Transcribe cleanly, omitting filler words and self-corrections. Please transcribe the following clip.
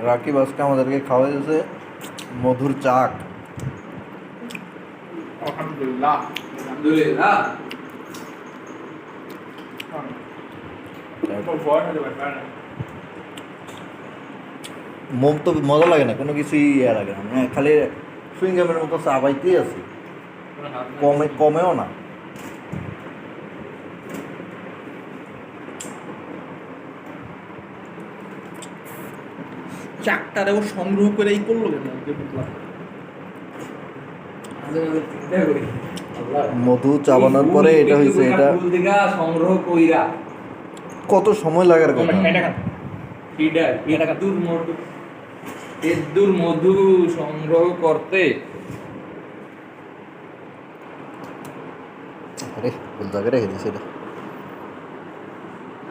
রাকিব আজকে আমাদেরকে খাওয়াই দিয়েছে মধুর চাক। আলহামদুলিল্লাহ আলহামদুলিল্লাহ। মোম তো মজা লাগে না, কোনো কিছুই ইয়ে লাগে না, মানে খালি সুইংগামের মতো চাবাইতেই আছে, কমেও না। চাকটারেও সংগ্রহ করে এই করলো কেন? মধু চাবানোর পরে এটা হয়েছে, এটা সংগ্রহ কইরা কত সময় লাগার কথা। এদ্দুর মধু সংগ্রহ করতে। আরে ভুল জায়গায় রেখে দিয়েছে এটা।